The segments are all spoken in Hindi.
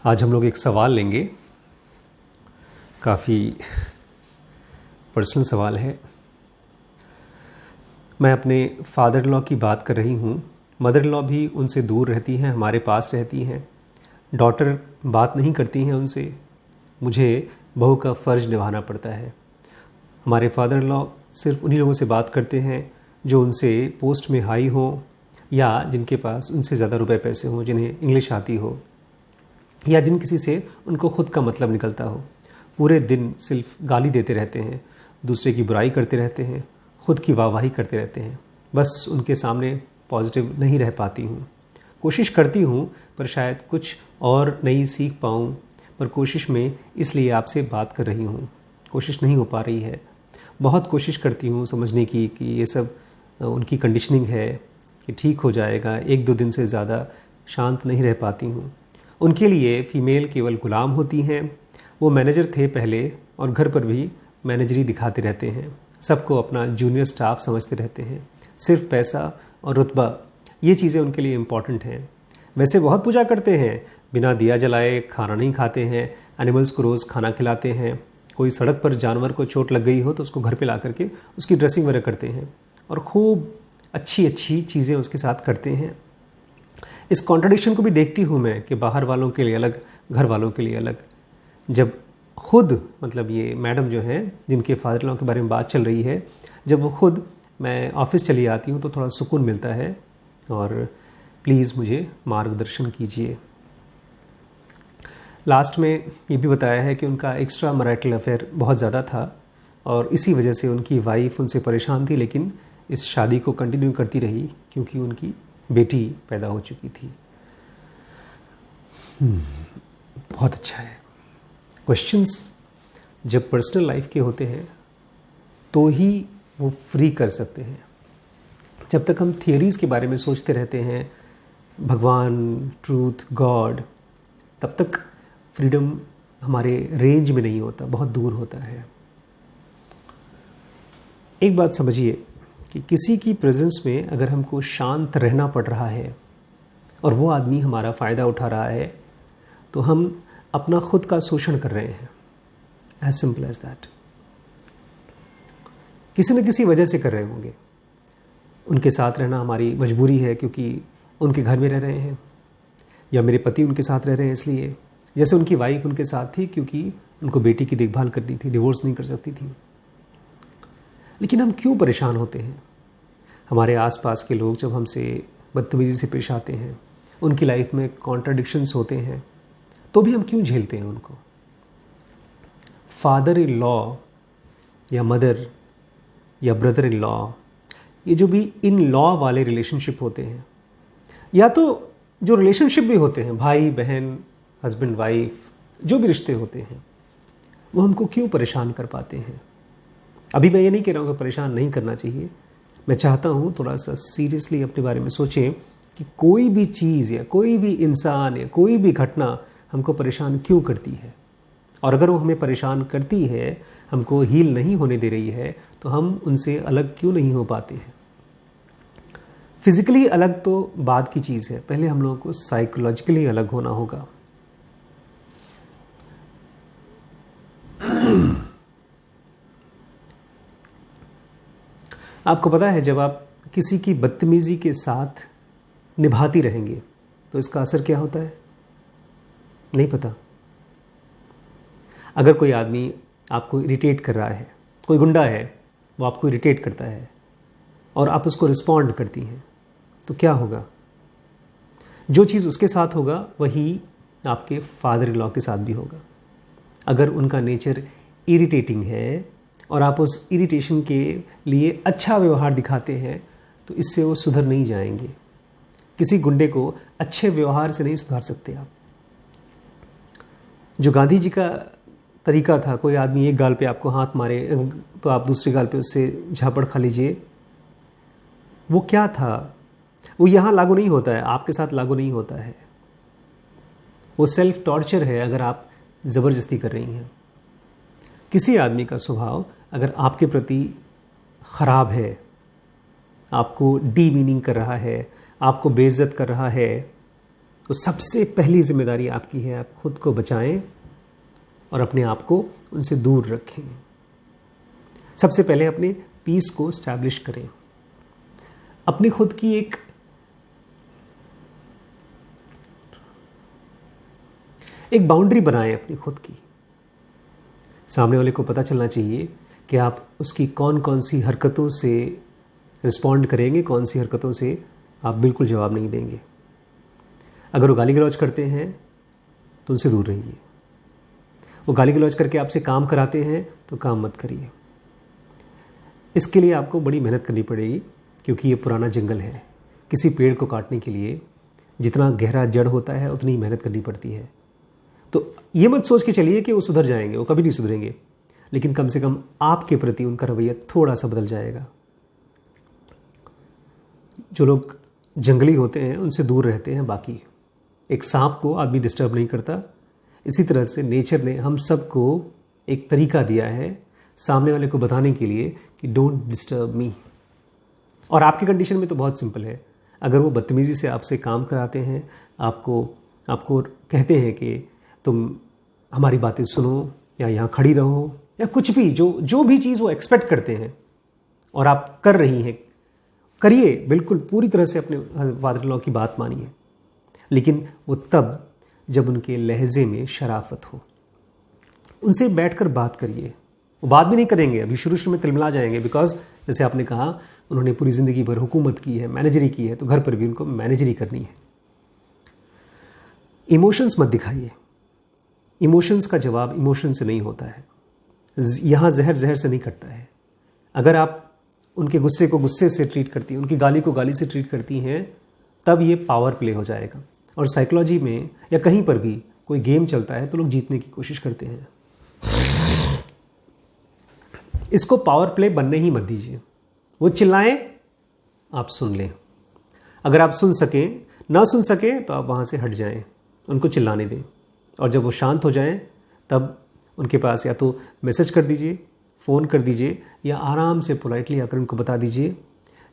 आज हम लोग एक सवाल लेंगे, काफ़ी पर्सनल सवाल है। मैं अपने फादर इन लॉ की बात कर रही हूँ। मदर इन लॉ भी उनसे दूर रहती हैं, हमारे पास रहती हैं। डॉटर बात नहीं करती हैं उनसे, मुझे बहू का फ़र्ज़ निभाना पड़ता है। हमारे फादर इन लॉ सिर्फ उन्हीं लोगों से बात करते हैं जो उनसे पोस्ट में हाई हो या जिनके पास उनसे ज़्यादा रुपए पैसे हों, जिन्हें इंग्लिश आती हो या जिन किसी से उनको खुद का मतलब निकलता हो। पूरे दिन सिर्फ गाली देते रहते हैं, दूसरे की बुराई करते रहते हैं, खुद की वाहवाही करते रहते हैं। बस उनके सामने पॉजिटिव नहीं रह पाती हूँ। कोशिश करती हूँ पर शायद कुछ और नई सीख पाऊँ, पर कोशिश में इसलिए आपसे बात कर रही हूँ। कोशिश नहीं हो पा रही है। बहुत कोशिश करती हूँ समझने की कि ये सब उनकी कंडीशनिंग है कि ठीक हो जाएगा। एक दो दिन से ज़्यादा शांत नहीं रह पाती हूँ। उनके लिए फ़ीमेल केवल गुलाम होती हैं। वो मैनेजर थे पहले और घर पर भी मैनेजरी दिखाते रहते हैं। सबको अपना जूनियर स्टाफ समझते रहते हैं। सिर्फ पैसा और रुतबा, ये चीज़ें उनके लिए इम्पॉर्टेंट हैं। वैसे बहुत पूजा करते हैं, बिना दिया जलाए खाना नहीं खाते हैं, एनिमल्स को रोज़ खाना खिलाते हैं। कोई सड़क पर जानवर को चोट लग गई हो तो उसको घर पे ला करके उसकी ड्रेसिंग वगैरह करते हैं और खूब अच्छी अच्छी चीज़ें उसके साथ करते हैं। इस कॉन्ट्रडिक्शन को भी देखती हूँ मैं कि बाहर वालों के लिए अलग, घर वालों के लिए अलग। जब खुद मतलब ये मैडम जो हैं जिनके फादर इन लॉ के बारे में बात चल रही है, जब वो खुद मैं ऑफिस चली आती हूँ तो थोड़ा सुकून मिलता है। और प्लीज़ मुझे मार्गदर्शन कीजिए। लास्ट में ये भी बताया है कि उनका एक्स्ट्रा मैरिटल अफेयर बहुत ज़्यादा था और इसी वजह से उनकी वाइफ उनसे परेशान थी, लेकिन इस शादी को कंटिन्यू करती रही क्योंकि उनकी बेटी पैदा हो चुकी थी। बहुत अच्छा है। क्वेश्चंस जब पर्सनल लाइफ के होते हैं तो ही वो फ्री कर सकते हैं। जब तक हम थियरीज़ के बारे में सोचते रहते हैं, भगवान, ट्रूथ, गॉड, तब तक फ्रीडम हमारे रेंज में नहीं होता, बहुत दूर होता है। एक बात समझिए कि किसी की प्रेजेंस में अगर हमको शांत रहना पड़ रहा है और वो आदमी हमारा फ़ायदा उठा रहा है तो हम अपना खुद का शोषण कर रहे हैं। As simple as that. किसी न किसी वजह से कर रहे होंगे। उनके साथ रहना हमारी मजबूरी है क्योंकि उनके घर में रह रहे हैं, या मेरे पति उनके साथ रह रहे हैं इसलिए। जैसे उनकी वाइफ उनके साथ थी क्योंकि उनको बेटी की देखभाल करनी थी, डिवोर्स नहीं कर सकती थी। लेकिन हम क्यों परेशान होते हैं? हमारे आसपास के लोग जब हमसे बदतमीज़ी से पेश आते हैं, उनकी लाइफ में कॉन्ट्राडिक्शंस होते हैं, तो भी हम क्यों झेलते हैं उनको? फादर इन लॉ या मदर या ब्रदर इन लॉ, ये जो भी इन लॉ वाले रिलेशनशिप होते हैं, या तो जो रिलेशनशिप भी होते हैं, भाई बहन, हस्बैंड वाइफ, जो भी रिश्ते होते हैं, वो हमको क्यों परेशान कर पाते हैं? अभी मैं ये नहीं कह रहा हूँ कि परेशान नहीं करना चाहिए। मैं चाहता हूँ थोड़ा सा सीरियसली अपने बारे में सोचें कि कोई भी चीज़ या कोई भी इंसान या कोई भी घटना हमको परेशान क्यों करती है, और अगर वो हमें परेशान करती है, हमको हील नहीं होने दे रही है, तो हम उनसे अलग क्यों नहीं हो पाते हैं? फिजिकली अलग तो बाद की चीज़ है, पहले हम लोगों को साइकोलॉजिकली अलग होना होगा। आपको पता है जब आप किसी की बदतमीज़ी के साथ निभाती रहेंगे तो इसका असर क्या होता है? नहीं पता। अगर कोई आदमी आपको इरिटेट कर रहा है, कोई गुंडा है वो आपको इरिटेट करता है और आप उसको रिस्पॉन्ड करती हैं, तो क्या होगा? जो चीज़ उसके साथ होगा वही आपके फादर इन लॉ के साथ भी होगा। अगर उनका नेचर इरिटेटिंग है और आप उस इरिटेशन के लिए अच्छा व्यवहार दिखाते हैं तो इससे वो सुधर नहीं जाएंगे। किसी गुंडे को अच्छे व्यवहार से नहीं सुधार सकते आप। जो गांधी जी का तरीका था, कोई आदमी एक गाल पे आपको हाथ मारे तो आप दूसरे गाल पे उससे झापड़ खा लीजिए, वो क्या था? वो यहाँ लागू नहीं होता है, आपके साथ लागू नहीं होता है। वो सेल्फ टॉर्चर है अगर आप ज़बरदस्ती कर रही हैं। किसी आदमी का स्वभाव अगर आपके प्रति ख़राब है, आपको डीमीनिंग कर रहा है, आपको बेइज्जत कर रहा है, तो सबसे पहली जिम्मेदारी आपकी है, आप खुद को बचाएं और अपने आप को उनसे दूर रखें। सबसे पहले अपने पीस को स्टैब्लिश करें, अपनी खुद की एक बाउंड्री बनाएं अपनी खुद की। सामने वाले को पता चलना चाहिए कि आप उसकी कौन कौन सी हरकतों से रिस्पॉन्ड करेंगे, कौन सी हरकतों से आप बिल्कुल जवाब नहीं देंगे। अगर वो गाली गलौज करते हैं तो उनसे दूर रहिए। वो गाली गलौज करके आपसे काम कराते हैं तो काम मत करिए। इसके लिए आपको बड़ी मेहनत करनी पड़ेगी, क्योंकि ये पुराना जंगल है। किसी पेड़ को काटने के लिए जितना गहरा जड़ होता है उतनी ही मेहनत करनी पड़ती है। तो ये मत सोच के चलिए कि वो सुधर जाएंगे, वो कभी नहीं सुधरेंगे, लेकिन कम से कम आपके प्रति उनका रवैया थोड़ा सा बदल जाएगा। जो लोग जंगली होते हैं उनसे दूर रहते हैं। बाकी एक सांप को आदमी डिस्टर्ब नहीं करता, इसी तरह से नेचर ने हम सबको एक तरीका दिया है सामने वाले को बताने के लिए कि डोंट डिस्टर्ब मी। और आपके कंडीशन में तो बहुत सिंपल है। अगर वो बदतमीज़ी से आपसे काम कराते हैं, आपको कहते हैं कि तुम हमारी बातें सुनो या यहाँ खड़ी रहो या कुछ भी, जो भी चीज़ वो एक्सपेक्ट करते हैं और आप कर रही हैं, करिए, बिल्कुल पूरी तरह से अपने फादर इन लॉ की बात मानिए, लेकिन वो तब जब उनके लहजे में शराफत हो। उनसे बैठकर बात करिए। वो बात भी नहीं करेंगे, अभी शुरू शुरू में तिलमिला जाएंगे, बिकॉज जैसे आपने कहा उन्होंने पूरी ज़िंदगी भर हुकूमत की है, मैनेजरी की है, तो घर पर भी उनको मैनेजरी करनी है। इमोशंस मत दिखाइए। इमोशंस का जवाब इमोशन से नहीं होता है। यहाँ जहर जहर से नहीं कटता है। अगर आप उनके गुस्से को गुस्से से ट्रीट करती हैं, उनकी गाली को गाली से ट्रीट करती हैं, तब ये पावर प्ले हो जाएगा। और साइकोलॉजी में या कहीं पर भी कोई गेम चलता है तो लोग जीतने की कोशिश करते हैं। इसको पावर प्ले बनने ही मत दीजिए। वो चिल्लाएं, आप सुन लें। अगर आप सुन सकें, ना सुन सकें तो आप वहाँ से हट जाएं, उनको चिल्लाने दें। और जब वो शांत हो जाएं तब उनके पास या तो मैसेज कर दीजिए, फ़ोन कर दीजिए, या आराम से पोलाइटली आकर उनको बता दीजिए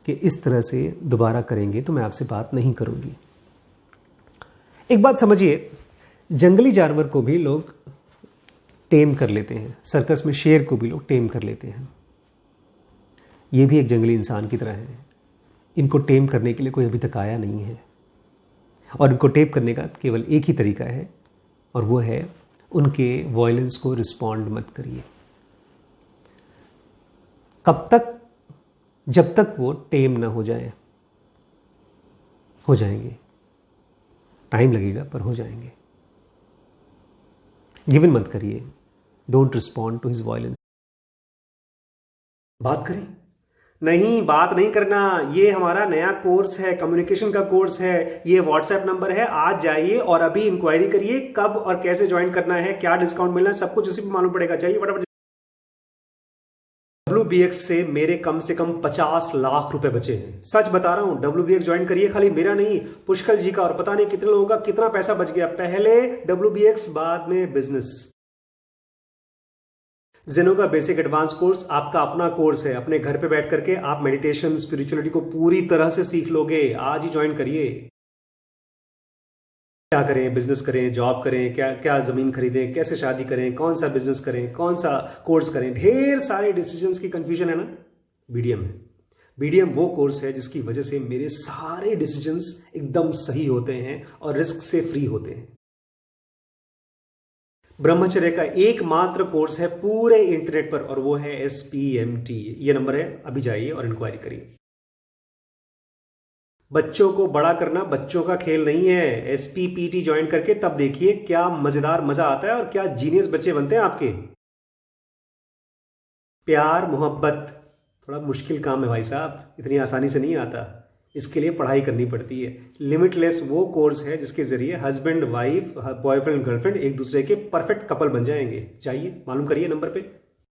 कि इस तरह से दोबारा करेंगे तो मैं आपसे बात नहीं करूँगी। एक बात समझिए, जंगली जानवर को भी लोग टेम कर लेते हैं। सर्कस में शेर को भी लोग टेम कर लेते हैं। ये भी एक जंगली इंसान की तरह है। इनको टेम करने के लिए कोई अभी तक आया नहीं है, और इनको टेम करने का केवल एक ही तरीका है, और वो है उनके वॉयलेंस को रिस्पॉन्ड मत करिए। कब तक? जब तक वो टेम ना हो जाए। हो जाएंगे, टाइम लगेगा पर हो जाएंगे। गिवन मत करिए। Don't respond to his violence. बात करें? नहीं, बात नहीं करना। ये हमारा नया कोर्स है, कम्युनिकेशन का कोर्स है। ये व्हाट्सएप नंबर है, आज जाइए और अभी इंक्वायरी करिए कब और कैसे ज्वाइन करना है, क्या डिस्काउंट मिलना है, सब कुछ उसी पर मालूम पड़ेगा। चाहिए फटाफट। WBX से मेरे कम से कम 50 लाख रुपए बचे हैं। सच बता रहा हूं, WBX ज्वाइन करिए। खाली मेरा नहीं, पुष्कल जी का, और पता नहीं कितने लोगों का कितना पैसा बच गया। पहले WBX, बाद में बिजनेस। ज़ेनो का बेसिक एडवांस कोर्स आपका अपना कोर्स है। अपने घर पे बैठ करके आप मेडिटेशन, स्पिरिचुअलिटी को पूरी तरह से सीख लोगे। आज ही ज्वाइन करिए। क्या करें, बिजनेस करें, जॉब करें, क्या क्या जमीन खरीदें, कैसे शादी करें, कौन सा बिजनेस करें, कौन सा कोर्स करें, ढेर सारे डिसीजंस की कंफ्यूजन है ना। बीडीएम है। बीडीएम वो कोर्स है जिसकी वजह से मेरे सारे डिसीजंस एकदम सही होते हैं और रिस्क से फ्री होते हैं। ब्रह्मचर्य का एकमात्र कोर्स है पूरे इंटरनेट पर, और वो है SPMT। ये नंबर है, अभी जाइए और इंक्वायरी करिए। बच्चों को बड़ा करना बच्चों का खेल नहीं है। SPPT ज्वाइन करके तब देखिए क्या मजेदार मजा आता है और क्या जीनियस बच्चे बनते हैं आपके। प्यार मोहब्बत थोड़ा मुश्किल काम है भाई साहब, इतनी आसानी से नहीं आता। इसके लिए पढ़ाई करनी पड़ती है। लिमिटलेस वो कोर्स है जिसके जरिए हस्बैंड वाइफ, बॉयफ्रेंड गर्लफ्रेंड एक दूसरे के परफेक्ट कपल बन जाएंगे। चाहिए, मालूम करिए नंबर पे।